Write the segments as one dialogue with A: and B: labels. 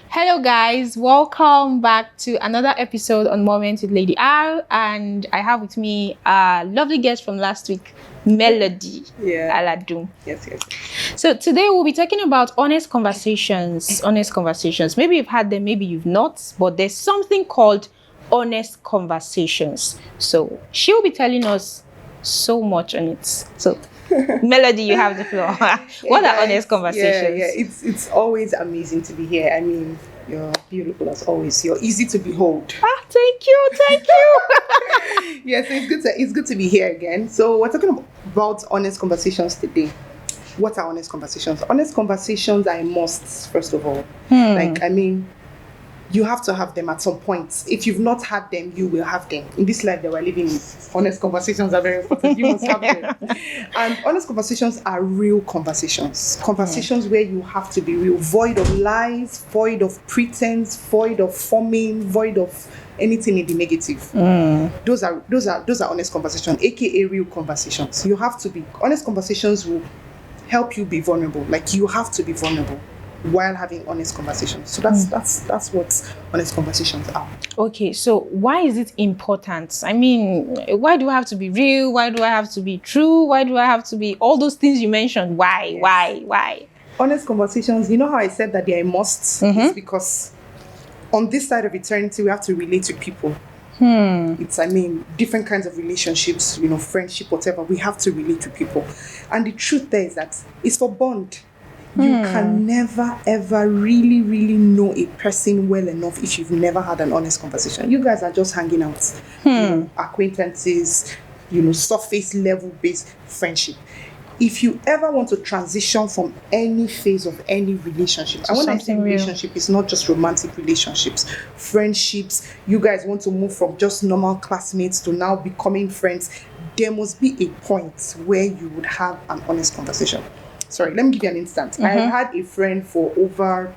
A: Hello, guys. Welcome back to another episode on Moment with Lady R. And I have with me a lovely guest from last week, Melody Aladum.
B: Yes.
A: So today we'll be talking about honest conversations. Honest conversations. Maybe you've had them, maybe you've not, but there's something called honest conversations. So she'll be telling us so much on it. So Melody, you have the floor. What are honest conversations?
B: Yeah. It's always amazing to be here. I mean, you're beautiful as always. You're easy to behold.
A: Thank you.
B: Yeah, so it's good to be here again. So we're talking about honest conversations today. What are honest conversations? Honest conversations are a must, first of all. You have to have them at some point. If you've not had them, you will have them. In this life that we're living in, honest conversations are very important. You must have them. And honest conversations are real conversations. Conversations where you have to be real, void of lies, void of pretense, void of forming, void of anything in the negative. Those are honest conversations, aka real conversations. You have to be honest. Conversations will help you be vulnerable. Like, you have to be vulnerable while having honest conversations. So that's what honest conversations are.
A: Okay, so why is it important? I mean, why do I have to be real? Why do I have to be true? Why do I have to be all those things you mentioned? Why?
B: Yes.
A: Why?
B: Honest conversations, you know how I said that they're a must? It's because on this side of eternity, we have to relate to people. It's, different kinds of relationships, friendship, whatever. We have to relate to people. And the truth there is that it's for bond. You can never, ever really, really know a person well enough if you've never had an honest conversation. You guys are just hanging out, acquaintances, surface level based friendship. If you ever want to transition from any phase of any relationship, and when I say relationship, it's not just romantic relationships, friendships, you guys want to move from just normal classmates to now becoming friends, there must be a point where you would have an honest conversation. Sorry, let me give you an instance. I've had a friend for over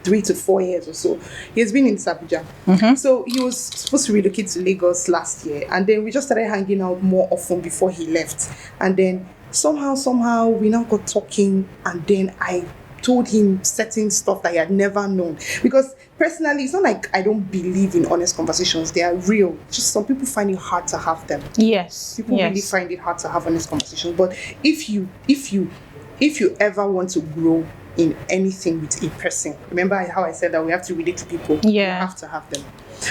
B: 3 to 4 years or so. He has been in Abuja. So he was supposed to relocate to Lagos last year. And then we just started hanging out more often before he left. And then somehow we now got talking. And then I told him certain stuff that he had never known. Because personally, it's not like I don't believe in honest conversations. They are real. Just some people find it hard to have them.
A: Yes.
B: People really find it hard to have honest conversations. But if you ever want to grow in anything with a person, remember how I said that we have to relate to people. You have to have them.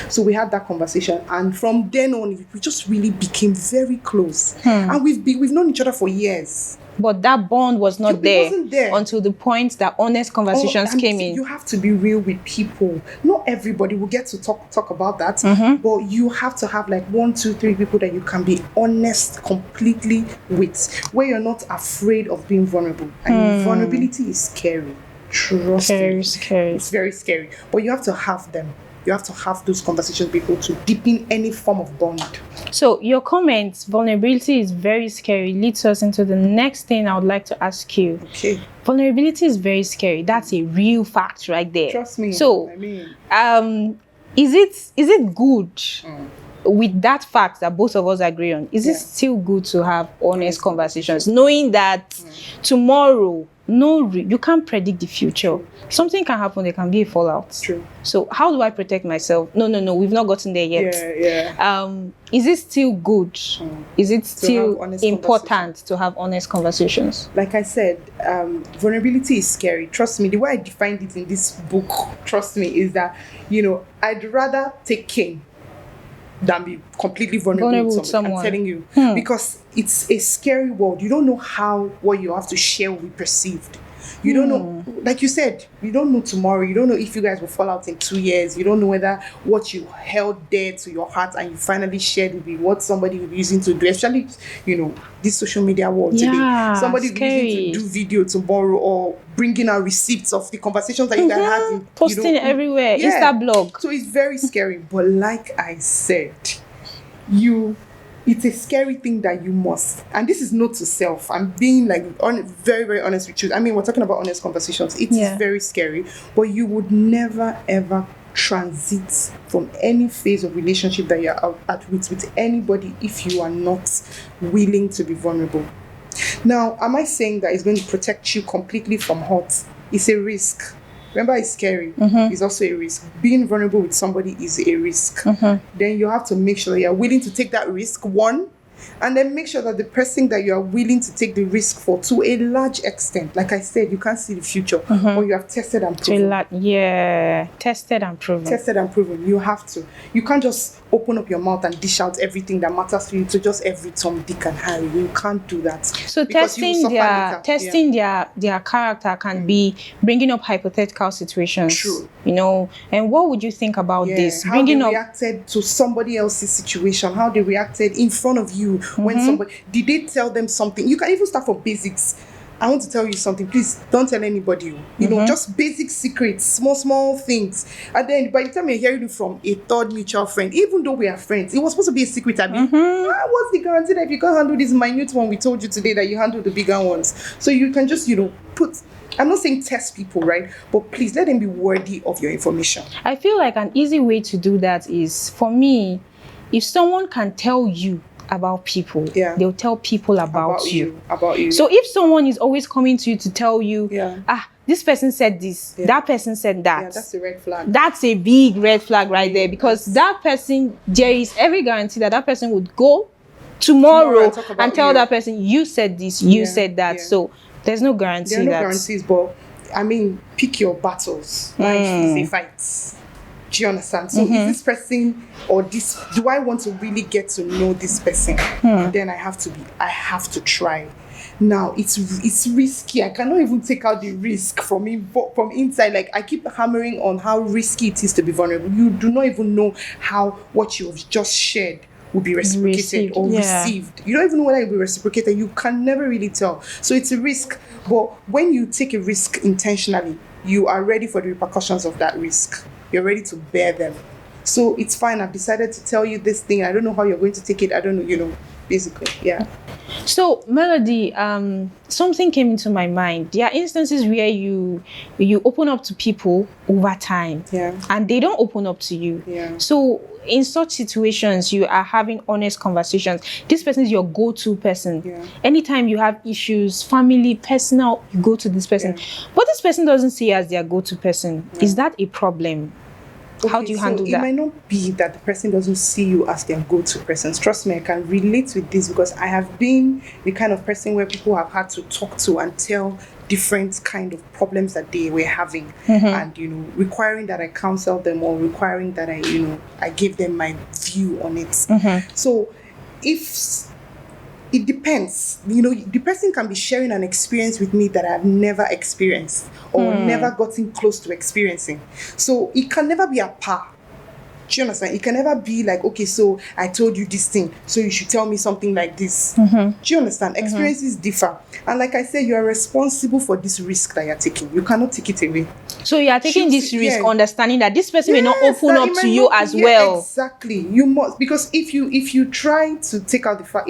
B: So we had that conversation, and from then on, we just really became very close. And we've known each other for years.
A: But that bond was not
B: wasn't there
A: until the point that honest conversations came in.
B: You have to be real with people. Not everybody will get to talk about that, but you have to have like 1, 2, 3 people that you can be honest completely with, where you're not afraid of being vulnerable. And vulnerability is scary. Trust me.
A: Scary.
B: It's very scary. But you have to have them. You have to have those conversations with people to deepen any form of bond.
A: So your comments, vulnerability is very scary, leads us into the next thing I would like to ask you.
B: Okay.
A: Vulnerability is very scary. That's a real fact right there.
B: Trust me.
A: So, is it good with that fact that both of us agree on? Is it still good to have honest conversations, knowing that tomorrow, you can't predict the future. Something can happen. There can be a fallout.
B: True.
A: So how do I protect myself? No. We've not gotten there yet. Is it still good? Is it still important to have honest conversations?
B: Like I said, vulnerability is scary. Trust me. The way I defined it in this book, trust me, is that I'd rather take King than be completely vulnerable with someone. I'm telling you. Because it's a scary world. You don't know how what you have to share will be perceived. You don't know, like you said, you don't know tomorrow. You don't know if you guys will fall out in 2 years. You don't know whether what you held dear to your heart and you finally shared will be what somebody will be using to do. Especially, this social media world today. Somebody will be using to do video tomorrow, or bringing out receipts of the conversations that you guys had.
A: Posting it everywhere. Insta blog.
B: So it's very scary. But like I said, it's a scary thing that you must, and this is note to self, I'm being very, very honest with you. We're talking about honest conversations. It is very scary, but you would never ever transit from any phase of relationship that you're at with anybody if you are not willing to be vulnerable. Now, am I saying that it's going to protect you completely from hurt? It's a risk. Remember, it's scary. It's also a risk. Being vulnerable with somebody is a risk. Then you have to make sure you're willing to take that risk, one, and then make sure that the person that you are willing to take the risk for, to a large extent, like I said, you can't see the future, but you have tested and proven.
A: Tested and proven.
B: Tested and proven. You have to. You can't just open up your mouth and dish out everything that matters to you to just every Tom, Dick, and Harry. You can't do that.
A: So testing their character can be bringing up hypothetical situations.
B: True.
A: You know, and what would you think about this?
B: How they reacted to somebody else's situation, how they reacted in front of you when somebody, did they tell them something? You can even start from basics. I want to tell you something. Please don't tell anybody. You know, just basic secrets, small things. And then by the time you're hearing it from a third mutual friend, even though we are friends, it was supposed to be a secret. I mean, what's the guarantee that if you can't handle this minute one we told you today, that you handle the bigger ones? So you can just, put. I'm not saying test people, right? But please let them be worthy of your information.
A: I feel like an easy way to do that is, for me, if someone can tell you about people, they'll tell people about you. So if someone is always coming to you to tell you, this person said this, that person said that,
B: that's a red flag.
A: That's a big red flag right there, because that person, there is every guarantee that person would go tomorrow and tell that person, you said this, you said that. So there's no guarantee.
B: There are no guarantees, but I mean, pick your battles. Life is a fight. Do you understand? So is this person or this, do I want to really get to know this person? Then I have to try. Now it's risky. I cannot even take out the risk from inside. Like, I keep hammering on how risky it is to be vulnerable. You do not even know how what you have just shared will be reciprocated or received. You don't even know whether it will be reciprocated. You can never really tell. So it's a risk. But when you take a risk intentionally, you are ready for the repercussions of that risk. You're ready to bear them. So it's fine. I've decided to tell you this thing. I don't know how you're going to take it. I don't know, basically. Yeah.
A: So, Melody, something came into my mind. There are instances where you open up to people over time, and they don't open up to you. So in such situations, you are having honest conversations. This person is your go-to person. Anytime you have issues, family, personal, you go to this person. But this person doesn't see you as their go-to person. Is that a problem? How do you handle that?
B: It might not be that the person doesn't see you as their go-to person. Trust me, I can relate with this because I have been the kind of person where people have had to talk to and tell different kind of problems that they were having, and requiring that I counsel them or requiring that I give them my view on it. So if it depends, the person can be sharing an experience with me that I've never experienced or never gotten close to experiencing. So it can never be a par. Do you understand? It can never be like, okay, so I told you this thing, so you should tell me something like this. Do you understand? Experiences differ. And like I said, you are responsible for this risk that you're taking. You cannot take it away. So you are taking this risk, understanding that this person may not open up to you as well. Exactly. You must, because if you try to take out the fact,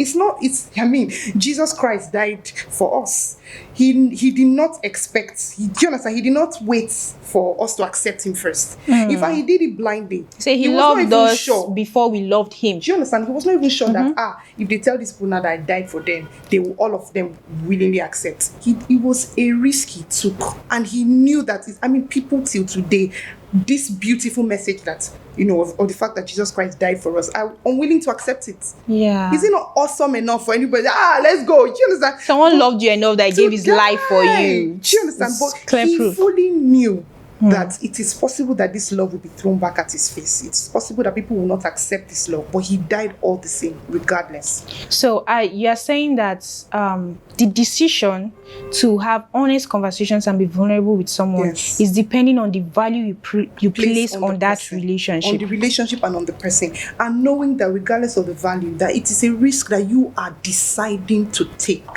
B: Jesus Christ died for us. He did not expect, do you understand? He did not wait for us to accept him first. In fact, he did it blindly. So he loved us before we loved him. Do you understand? He was not even sure that if they tell these people now that I died for them, they will all of them willingly accept. It was a risk he took, and he knew that. People till today, this beautiful message that of the fact that Jesus Christ died for us, are unwilling to accept it. Is it not awesome enough for anybody? Let's go. Do you understand? Someone loved you enough that he gave his life for you. Do you understand? But he fully knew that it is possible that this love will be thrown back at his face. It's possible that people will not accept this love, but he died all the same, regardless. So you are saying that the decision to have honest conversations and be vulnerable with someone is depending on the value you place on that relationship. On the relationship and on the person. And knowing that regardless of the value, that it is a risk that you are deciding to take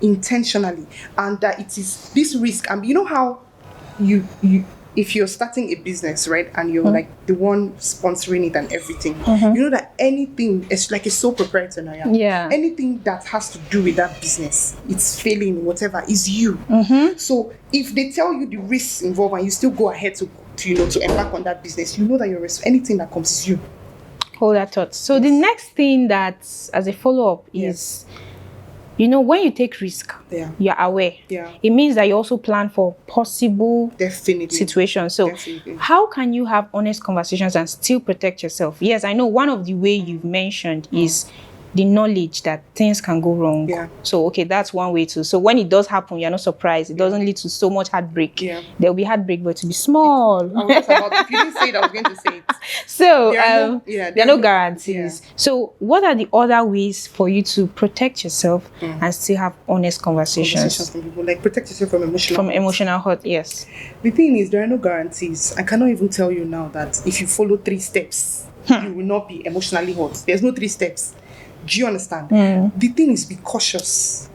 B: intentionally. And that it is this risk. And you know how you if you're starting a business, right, and you're like the one sponsoring it and everything, you know that anything, it's like a sole proprietor now, anything that has to do with that business, it's failing, whatever, is you. So if they tell you the risks involved and you still go ahead to embark on that business, you know that anything that comes is you. Hold that thought. So the next thing that, as a follow-up, is
A: you know, when you take risk,
B: Yeah.
A: you're aware.
B: Yeah.
A: It means that you also plan for possible
B: Definitely.
A: situations. So
B: Definitely.
A: how can you have honest conversations and still protect yourself? Yes, I know one of the way you've mentioned is the knowledge that things can go wrong.
B: Yeah.
A: So, okay, that's one way too. So when it does happen, you're not surprised. It doesn't lead to so much heartbreak.
B: Yeah.
A: There'll be heartbreak, but to be small.
B: I was just about, if you didn't say it, I was going to say it.
A: So
B: There
A: are no guarantees. So what are the other ways for you to protect yourself and still have honest conversations?
B: From people, like protect yourself from
A: Emotional hurt, yes.
B: The thing is, there are no guarantees. I cannot even tell you now that if you follow 3 steps, you will not be emotionally hurt. There's no 3 steps. Do you understand? The thing is, be cautious.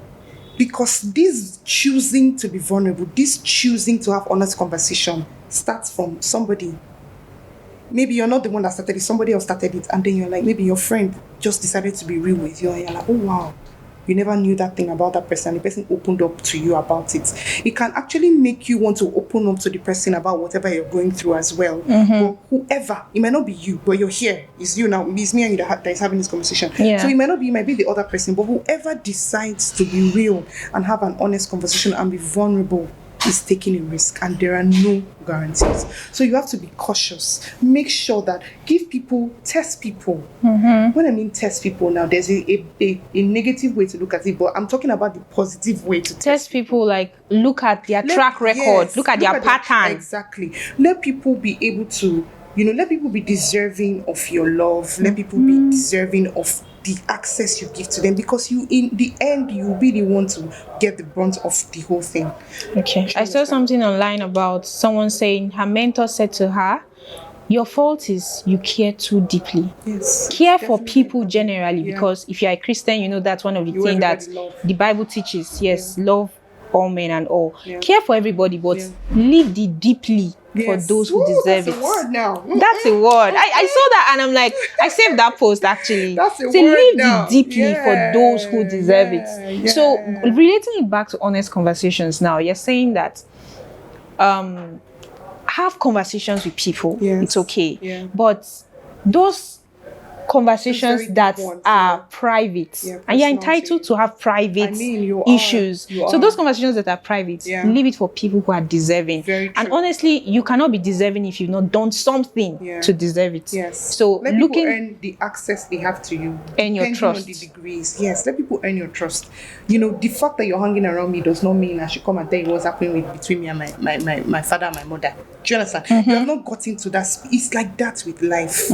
B: Because this choosing to be vulnerable, this choosing to have honest conversation starts from somebody. Maybe you're not the one that started it, somebody else started it, and then you're like, maybe your friend just decided to be real with you, and you're like, oh wow, you never knew that thing about that person, the person opened up to you about it. It can actually make you want to open up to the person about whatever you're going through as well. But whoever, it might not be you, but you're here, it's you now, it's me and you that is having this conversation.
A: Yeah.
B: So it might not be, it might be the other person, but whoever decides to be real and have an honest conversation and be vulnerable is taking a risk, and there are no guarantees. So you have to be cautious. Make sure that test people. When I mean test people now, there's a negative way to look at it, but I'm talking about the positive way to
A: test people. Like look at their track record,
B: yes,
A: look at their pattern.
B: Exactly. Let people be able to, let people be deserving of your love. Let people be deserving of the access you give to them, because you, in the end, you'll be the one to get the brunt of the whole thing.
A: Okay. I saw something online about someone saying her mentor said to her, your fault is you care too deeply.
B: Yes.
A: Care for people generally, because if you're a Christian, you know that's one of the things that
B: love.
A: the Bible teaches. Yes, love all men and all. Care for everybody, but live the deeply for those who deserve
B: that's
A: it.
B: A word now.
A: That's a word. I saw that and I'm like, I saved that post actually.
B: That's a
A: Say
B: word
A: live
B: now.
A: the deeply for those who deserve it. So relating it back to honest conversations now, you're saying that have conversations with people.
B: Yes.
A: It's okay.
B: Yeah.
A: But those conversations that are private, and you're entitled to have private issues. So those conversations that are private, leave it for people who are deserving. And honestly, you cannot be deserving if you've not done something to deserve it.
B: Yes.
A: So
B: let people earn the access they have to you.
A: Earn your trust.
B: On the degrees. Yes, let people earn your trust. The fact that you're hanging around me does not mean I should come and tell you what's happening between me and my father and my mother. Do you understand? You have not gotten to that. It's like that with life.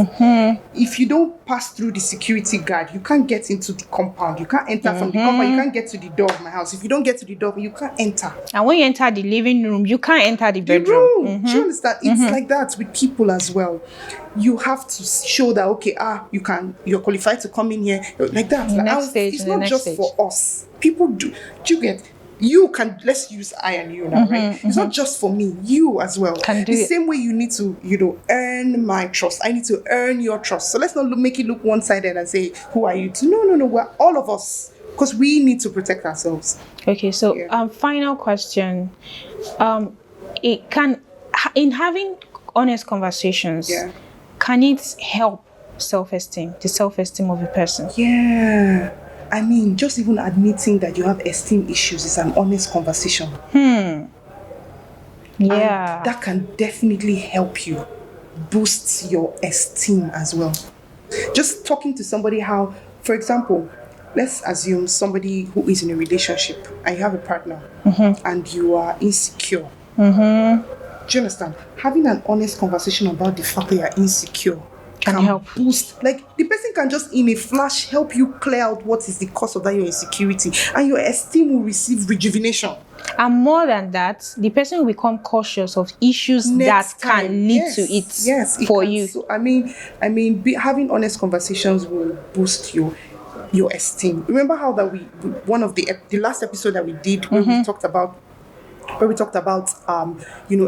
B: If you don't pass through the security guard, you can't get into the compound. You can't enter from the compound. You can't get to the door of my house. If you don't get to the door, you can't enter. And
A: when you enter the living room, you can't enter the bedroom.
B: Do you understand? It's like that with people as well. You have to show that you're qualified to come in here like that. It's not just for us. People do you get? You can, let's use I and you now, right? It's not just for me, you as well. The same way you need to, earn my trust. I need to earn your trust. So let's not make it look one-sided and say, who are you to? No, we're all of us. Because we need to protect ourselves.
A: Okay, so final question. In having honest conversations, can it help self-esteem, the self-esteem of a person?
B: Yeah. I mean, just even admitting that you have esteem issues is an honest conversation.
A: Yeah.
B: And that can definitely help you boost your esteem as well. Just talking to somebody how, for example, let's assume somebody who is in a relationship and you have a partner and you are insecure. Do you understand? Having an honest conversation about the fact that you're insecure can help boost. Like, the person can just in a flash help you clear out what is the cause of that your insecurity, and your esteem will receive rejuvenation.
A: And more than that, the person will become cautious of issues that can lead to it for you.
B: So, I mean, having honest conversations will boost your esteem. Remember how that one of the last episode that we did where we talked about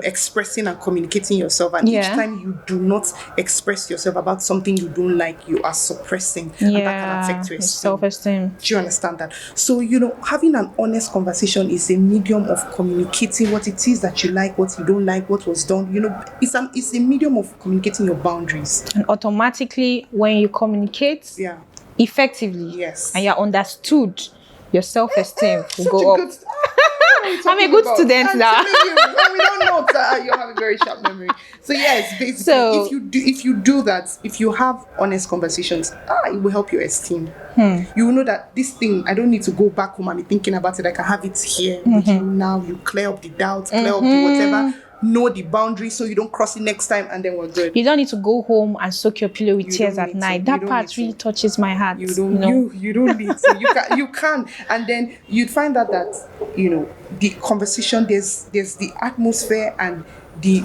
B: expressing and communicating yourself, and each time you do not express yourself about something you don't like, you are suppressing, and that can affect your
A: self-esteem.
B: Do you understand that? So having an honest conversation is a medium of communicating what it is that you like, what you don't like, what was done. It's a medium of communicating your boundaries.
A: And automatically, when you communicate effectively, and you're understood, your self-esteem will
B: Such
A: go
B: a
A: up.
B: good. What are we
A: I'm a
B: talking
A: good
B: about?
A: student
B: I'm
A: now.
B: telling you, and we don't know that you have a very sharp memory. So yes, basically,
A: So-
B: if you do that, if you have honest conversations, it will help your esteem. You will know that this thing, I don't need to go back home and be thinking about it. I can have it here with you now. You clear up the doubts, clear up the whatever. Know the boundaries so you don't cross it next time, and then we're good.
A: You don't need to go home and soak your pillow with
B: You
A: tears
B: don't
A: at
B: need
A: night.
B: to. You
A: That
B: don't
A: part
B: need to.
A: really touches my heart.
B: You don't
A: know?
B: you don't need to. You can, and then you'd find out that the conversation, there's the atmosphere and the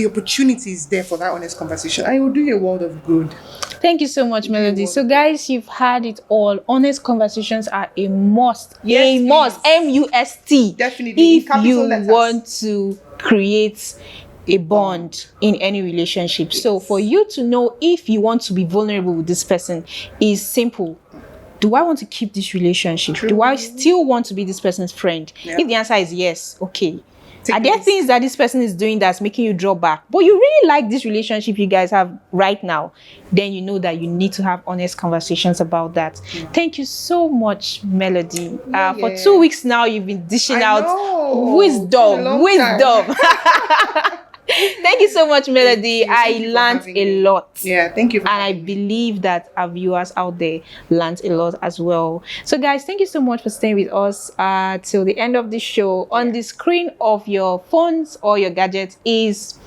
B: opportunities there for that honest conversation, and it will do you a world of good.
A: Thank you so much, Melody. So, guys, you've had it all. Honest conversations are a must.
B: Yes,
A: a must.
B: please.
A: MUST.
B: Definitely, in
A: If
B: capital
A: you
B: letters.
A: want to create a bond in any relationship. So, for you to know if you want to be vulnerable with this person is simple. Do I want to keep this relationship?
B: True.
A: Do I still want to be this person's friend?
B: Yeah.
A: If the answer is yes, okay.
B: Take
A: Are there
B: risk.
A: things that this person is doing that's making you draw back, but you really like this relationship you guys have right now? Then you know that you need to have honest conversations about that. Thank you so much, Melody. For 2 weeks now, you've been dishing out
B: know. It's been a
A: wisdom.
B: long
A: Wisdom. Thank you so much, Melody.
B: Thank you for
A: I learned
B: having
A: a
B: me.
A: lot.
B: Yeah, thank you for
A: And I
B: having me.
A: believe that our viewers out there learned a lot as well. So, guys, thank you so much for staying with us till the end of the show. On the screen of your phones or your gadgets is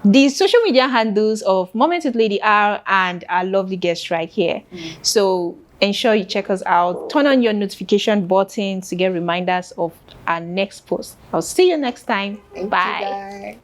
A: the social media handles of Moments with Lady R and our lovely guest right here. So ensure you check us out. Turn on your notification button to get reminders of our next post. I'll see you next time.
B: Thank you,
A: Bye.
B: guys.